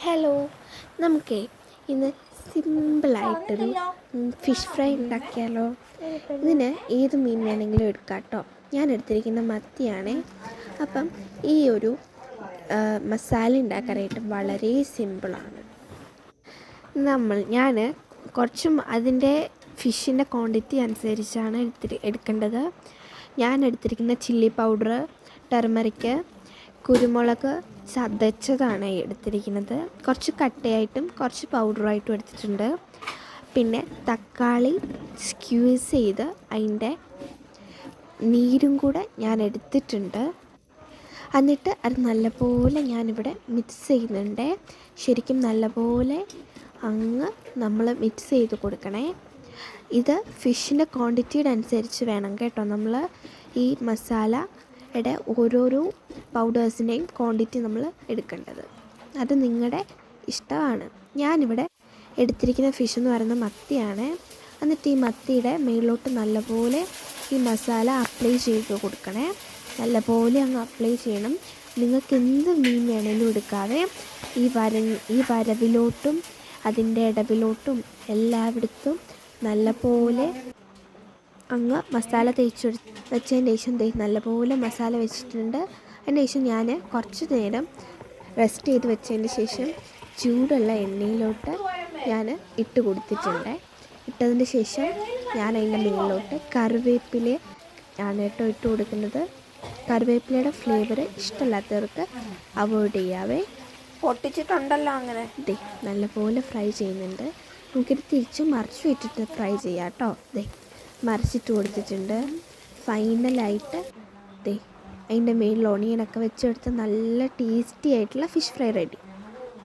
Hello, നമുക്കേ ഇന്ന് സിമ്പിളായിട്ടൊരു fish fry ഉണ്ടാക്കിയാലോ? ഇതിന് ഏത് മീൻ വേണമെങ്കിലും എടുക്കാം കേട്ടോ. ഞാൻ എടുത്തിരിക്കുന്ന മത്തിയാണേ. അപ്പം ഈ ഒരു മസാല ഉണ്ടാക്കാനായിട്ട് വളരെ സിമ്പിളാണ്. ഞാൻ കുറച്ചും അതിൻ്റെ ഫിഷിൻ്റെ ക്വാണ്ടിറ്റി അനുസരിച്ചാണ് എടുക്കേണ്ടത്. ഞാൻ എടുത്തിരിക്കുന്ന ചില്ലി പൗഡർ, ടർമറിക്ക്, കുരുമുളക് ചതച്ചതാണ് എടുത്തിരിക്കുന്നത്. കുറച്ച് കട്ടയായിട്ടും കുറച്ച് പൗഡറായിട്ടും എടുത്തിട്ടുണ്ട്. പിന്നെ തക്കാളി സ്ക്യൂസ് ചെയ്ത് അതിൻ്റെ നീരും കൂടെ ഞാൻ എടുത്തിട്ടുണ്ട്. എന്നിട്ട് അത് നല്ലപോലെ ഞാനിവിടെ മിക്സ് ചെയ്യുന്നുണ്ട്. ശരിക്കും നല്ലപോലെ നമ്മൾ മിക്സ് ചെയ്ത് കൊടുക്കണേ. ഇത് ഫിഷിൻ്റെ ക്വാണ്ടിറ്റിയുടെ അനുസരിച്ച് വേണം കേട്ടോ. നമ്മൾ ഈ മസാലയുടെ ഓരോരോ പൗഡേഴ്സിൻ്റെയും ക്വാണ്ടിറ്റി നമ്മൾ എടുക്കേണ്ടത്. അത് നിങ്ങളുടെ ഇഷ്ടമാണ്. ഞാനിവിടെ എടുത്തിരിക്കുന്ന ഫിഷ് എന്ന് പറയുന്നത് മത്തിയാണ്. എന്നിട്ട് ഈ മത്തിയുടെ മേളിലോട്ട് നല്ലപോലെ ഈ മസാല അപ്ലൈ ചെയ്ത് കൊടുക്കണേ. നല്ലപോലെ അങ്ങ് അപ്ലൈ ചെയ്യണം. നിങ്ങൾക്ക് എന്ത് മീൻ വേണമെങ്കിലും എടുക്കാതെ ഈ വരവിലോട്ടും അതിൻ്റെ ഇടവിലോട്ടും എല്ലായിടത്തും നല്ലപോലെ അങ്ങ് മസാല വെച്ചതിന് ശേഷം നല്ലപോലെ മസാല വെച്ചിട്ടുണ്ട്. അതിന് ശേഷം ഞാൻ കുറച്ച് നേരം റെസ്റ്റ് ചെയ്ത് വെച്ചതിന് ശേഷം ചൂടുള്ള എണ്ണയിലോട്ട് ഞാൻ ഇട്ട് കൊടുത്തിട്ടുണ്ട്. ഇട്ടതിന് ശേഷം ഞാൻ അതിൻ്റെ മുകളിലോട്ട് കറിവേപ്പില ആണ് കേട്ടോ ഇട്ട് കൊടുക്കുന്നത്. കറിവേപ്പിലയുടെ ഫ്ലേവർ ഇഷ്ടമില്ലാത്തവർക്ക് അവോയ്ഡ് ചെയ്യാവേ. പൊട്ടിച്ചിട്ടുണ്ടല്ലോ അങ്ങനെ. നല്ലപോലെ ഫ്രൈ ചെയ്യുന്നുണ്ട്. നമുക്കിത് തിരിച്ച് മറിച്ച് ഇട്ടിട്ട് ഫ്രൈ ചെയ്യാം കേട്ടോ. മറിച്ചിട്ട് കൊടുത്തിട്ടുണ്ട്. ഫൈനലായിട്ട് അതിൻ്റെ മേളിൽ ഒണിയനൊക്കെ വെച്ചെടുത്ത് നല്ല ടേസ്റ്റി ആയിട്ടുള്ള ഫിഷ് ഫ്രൈ റെഡി.